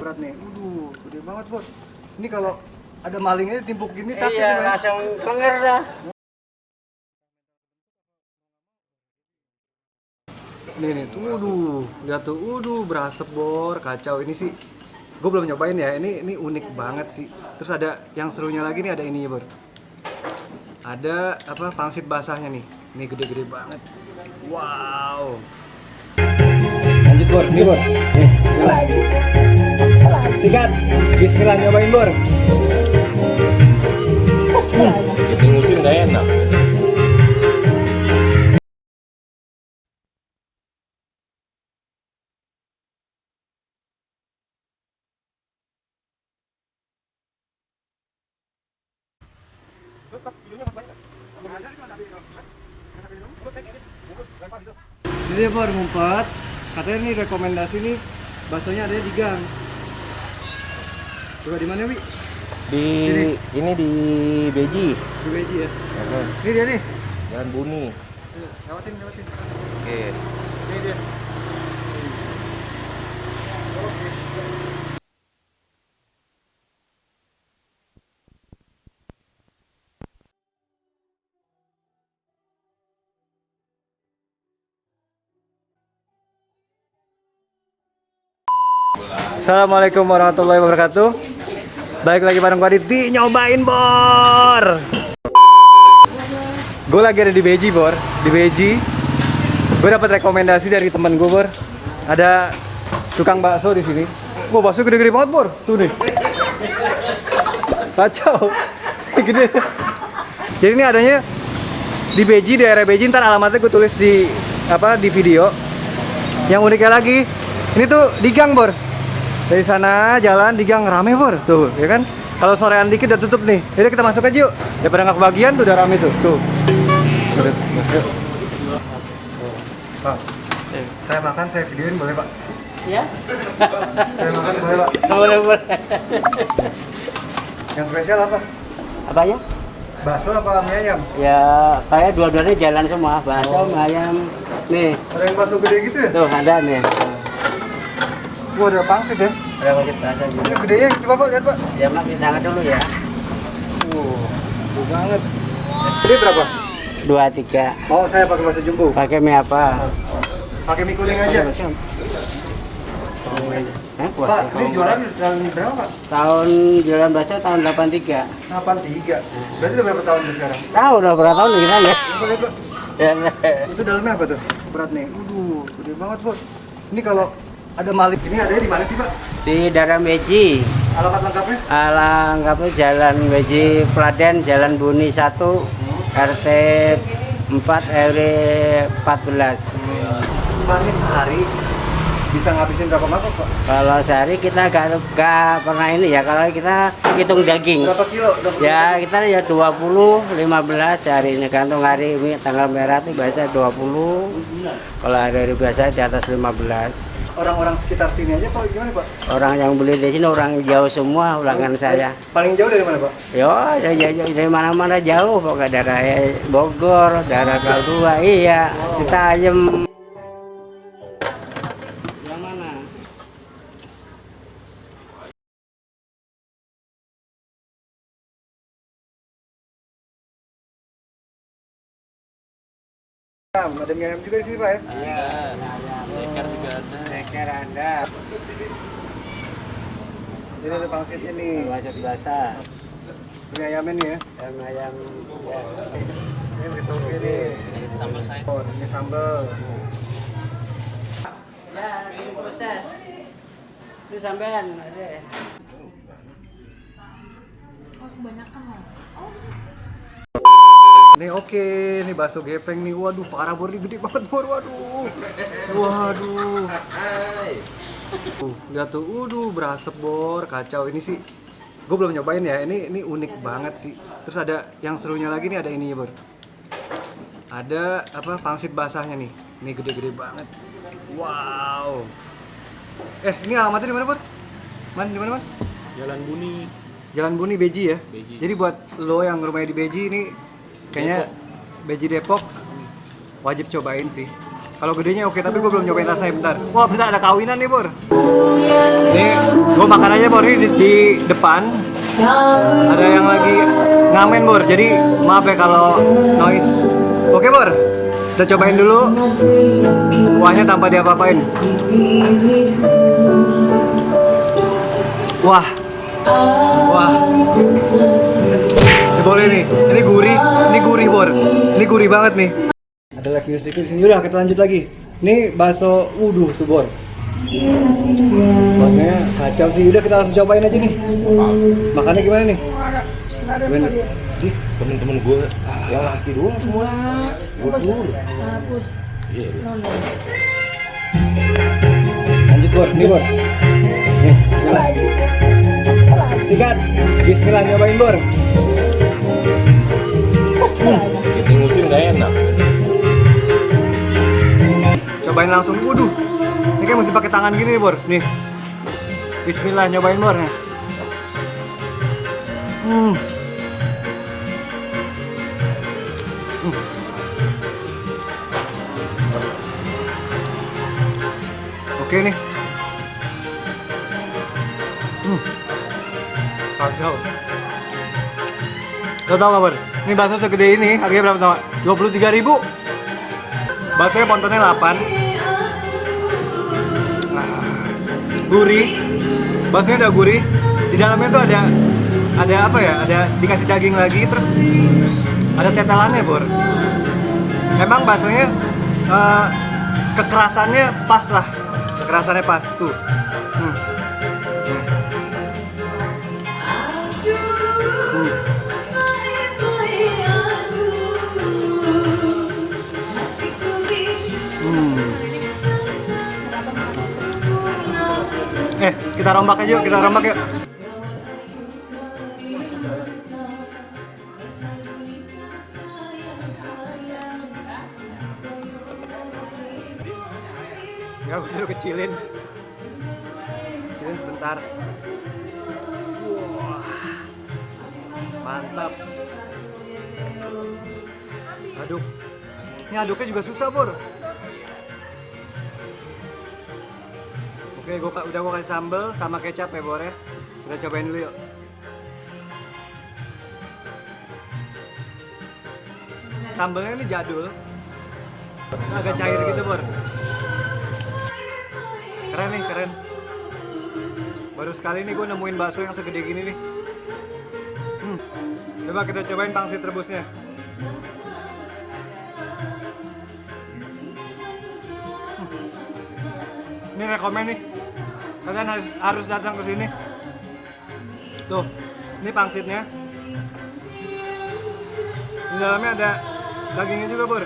Berat nih. Gede banget, Bos. Ini kalau ada malingnya ditimpuk gini sakit. Iya, langsung kenger dah. Nih, tuh, lihat tuh, berasap bor, kacau. Ini sih, gue belum nyobain ya. Ini unik banget sih. Terus ada yang serunya lagi nih, ada ini bor. Ada apa pangsit basahnya nih. Ini gede-gede banget. Wow. Lanjut bor, nih bor. Nih, bismillah. Sikat, bismillah nyobain bor. Ngucing nggak enak. Jadi bor ngumpet. Katanya nih rekomendasi nih baksonya ada di gang. Coba di mana, Wi? Di Sini. ini di Beji. Di Beji ya. Ini dia nih. Jalan Buni. Lewatin. Oke. Ini dia. Assalamualaikum warahmatullahi wabarakatuh. Balik lagi bareng gua di nyobain bor. Gue lagi ada di Beji bor, di Beji. Gue dapat rekomendasi dari temen gue bor. Ada tukang bakso di sini. Wah, bakso gede-gede banget bor. Tuh nih. Kacau. Gede. Jadi ini adanya di Beji, daerah Beji. Ntar alamatnya gue tulis di di video. Yang uniknya lagi, ini tuh di gang bor. Dari sana jalan di gang rame bor, tuh ya kan. Kalau sorean dikit udah tutup nih. Jadi kita masuk aja yuk. Daripada nggak kebagian tuh udah rame tuh. Tuh. Pak, saya makan, saya videoin boleh pak? Ya? Saya makan boleh pak? Boleh. Yang spesial apa? Apanya? Bakso apa mie ayam? Ya, kayak dua-duanya jalan semua. Bakso, mie ayam. Nih, Ada yang bakso gede gitu ya? tuh ada nih. Wah, ada pangsit ya? Ada masjid bahasa Ini juga. gedenya coba pak, lihat pak. Ya, mak kita angkat dulu ya. Gede banget. Ini berapa? 2-3. Mau saya pakai bakso jumbo? Pakai mie apa? Pakai mie kuning aja. Pak, ini jualan tahun berapa pak? Tahun jualan bakso tahun 83. 83. Berarti udah berapa tahun tuh sekarang? Tahu udah berapa tahun kita ya? Coba lihat pak. Itu dalamnya apa tuh? Berat nih. Gede banget bos. Ini kalau ada maling ini adanya di mana sih pak? Di daerah Beji. Alamat lengkapnya? Lengkapnya Jalan Beji Kladen, Jalan Buni 1, RT 4 RW 14. Manis sehari bisa ngabisin berapa mangkok pak? Kalau sehari kita gak pernah ini ya, kalau kita hitung daging. Berapa kilo? Ya kita ya 20, 15 sehari ini, gantung hari ini tanggal merah itu biasa 20. Kalau hari biasa di atas 15. Orang-orang sekitar sini aja pak gimana pak? Orang yang beli di sini orang jauh semua, ulangan saya. Paling jauh dari mana pak? Yo, dari mana-mana jauh, pokoknya daerah Bogor, daerah Kaldua, iya, Citayam. Yang mana? Ada mie ayam juga di sini pak ya? Iya, ceker juga ada. Ceker ada. Ini ada pangsitnya nih. Macet biasa. Mie ayamnya nih ya. Ayam, ya. Ini beritoge nih. Sambal saya. Oh, ini sambal. Ya, ini proses. Ini sampean ada. Nih oke, nih bakso gepeng nih. Waduh, parah bor, ini gede banget bor. Waduh. Lihat tuh, berasap bor, kacau. Ini sih, gue belum nyobain ya. Ini unik banget sih. Terus ada yang serunya lagi nih, ada ini bor. Ada apa pangsit basahnya nih. Ini gede-gede banget. Wow. Ini alamatnya di mana bor? Di mana? Jalan Buni. Jalan Buni Beji ya. Beji. Jadi buat lo yang rumahnya di Beji ini kayaknya Beji Depok wajib cobain sih. Kalau gedenya oke, tapi gue belum nyobain rasanya bentar. Wah, bentar ada kawinan nih, Bor. Ini gue Gue makan aja Bor, ini di depan ada yang lagi ngamen Bor, jadi maaf ya kalau noise. Oke Bor, kita cobain dulu kuahnya tanpa diapa-apain. Wah, wah, ini boleh nih, ini gurih Bor, ini gurih banget nih. Ada live music di sini, udah kita lanjut lagi. Ini bakso wudu tuh Bor. Baksonya kacau sih, udah kita langsung cobain aja nih. Makannya gimana nih? Gimana? Temen-temen gue yang laki doang semua. Gue dulu. Lanjut Bor, nih Bor. Nih, bismillah. Sikat, bismillah nyobain Bor. Jadi ngusin gak enak. Cobain langsung, waduh. Ini kayak mesti pakai tangan gini nih Bor. Nih, bismillah nyobain Bor. Oke nih. Kacau. Lo tau gak Bor? Ini bakso segede ini, harganya berapa sama? 23.000. Baksonya pontonnya 8. Gurih. Baksonya udah gurih. Di dalamnya tuh ada apa ya? Ada dikasih daging lagi, terus ada tetelannya Bor. Memang baksonya kekerasannya pas lah. Kekerasannya pas tuh. Kita rombak aja yuk, kita rombak yuk. Gak usah kecilin. Kecilin sebentar. Wah, mantap. Aduk. Ini aduknya juga susah Bor. Oke, udah gue kasih sambal sama kecap ya Bor ya. Kita cobain dulu yuk. Sambalnya ini jadul, agak cair gitu Bor. Keren nih, keren. Baru sekali nih gue nemuin bakso yang segede gini nih. Coba kita cobain pangsit rebusnya. Ini rekomen nih, kalian harus datang ke sini. Tuh, ini pangsitnya. Di dalamnya ada dagingnya juga Bor.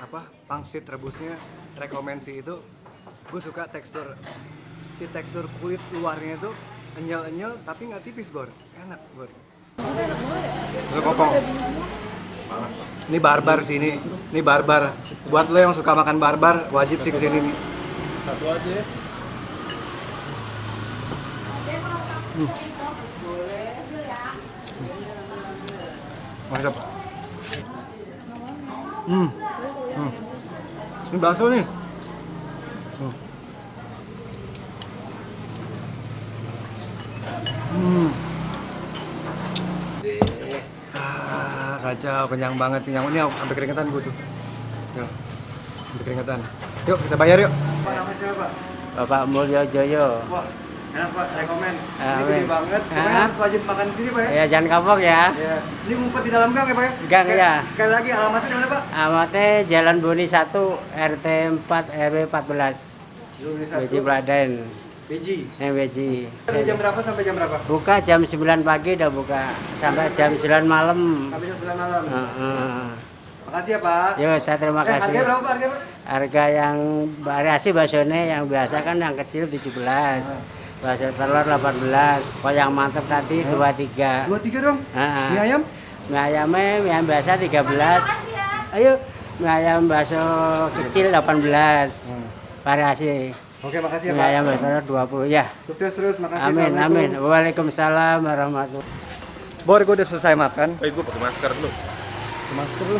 Apa? Pangsit rebusnya rekomen sih itu. Gue suka tekstur kulit luarnya itu enyel-enyel tapi nggak tipis Bor, enak Bor. Kopong. Ini barbar sih ini barbar. Buat lo yang suka makan barbar wajib sih kesini nih. Satu aja ya. Mantap. Ini bakso nih. Kacau, kenyang banget, kenyang. Ini sampai keringetan gue tuh. Yuk, sampai keringetan. Yuk, kita bayar yuk. Pak, namanya siapa Pak? Bapak Mulyo Joyo. Wah, enak Pak, rekomen. Ini Amin. gede banget. Pokoknya harus wajib makan di sini Pak ya. Ya jangan kapok ya. Ya. Ini ngumpet di dalam gang ya Pak ya? Gang, ya. Sekali lagi alamatnya di mana Pak? Alamatnya Jalan Boni 1 RT 4 RW 14. Beji Pladen. Beji. Beji. Jam berapa sampai jam berapa? Buka jam 9 pagi udah buka sampai jam 9 malam. Sampai jam 9 malam. Makasih ya Pak. Yo, saya terima kasih. Harganya berapa Pak? Harganya Pak? Harga yang variasi baksonya yang biasa kan yang kecil 17. Bakso telur 18. Kalau yang mantap tadi 23. 23 dong. Mie ayam? Mie ayamnya mie ayam biasa 13. Ayo, mie ayam bakso kecil 18. Variasi. Oke, makasih ya, Mie Pak. ayam batara 20 ya. Sukses terus, makasih. Amin, amin. Assalamualaikum. Waalaikumsalam warahmatullahi. Bor, gue udah selesai makan. gue pakai masker dulu. Masker lu.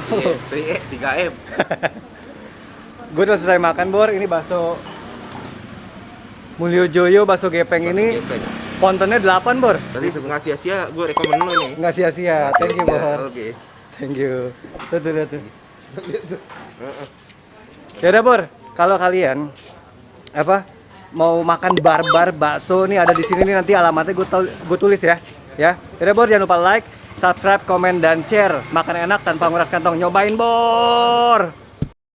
Iya, 3M. Gue udah selesai makan, Bor. Ini bakso Mulyo Joyo, bakso gepeng ini pontennya 8, Bor. Tadi nggak sia-sia, gue rekomen lo nih. Nggak sia-sia. Thank you, Bor. Oke. Thank you. Tuh. Ya udah, Bor. Kalau kalian mau makan barbar bakso nih ada di sini nih, nanti alamatnya gue tulis ya. Ya. Udah, Bor, jangan lupa like, subscribe, komen dan share. Makan enak tanpa nguras kantong. Nyobain, Bor.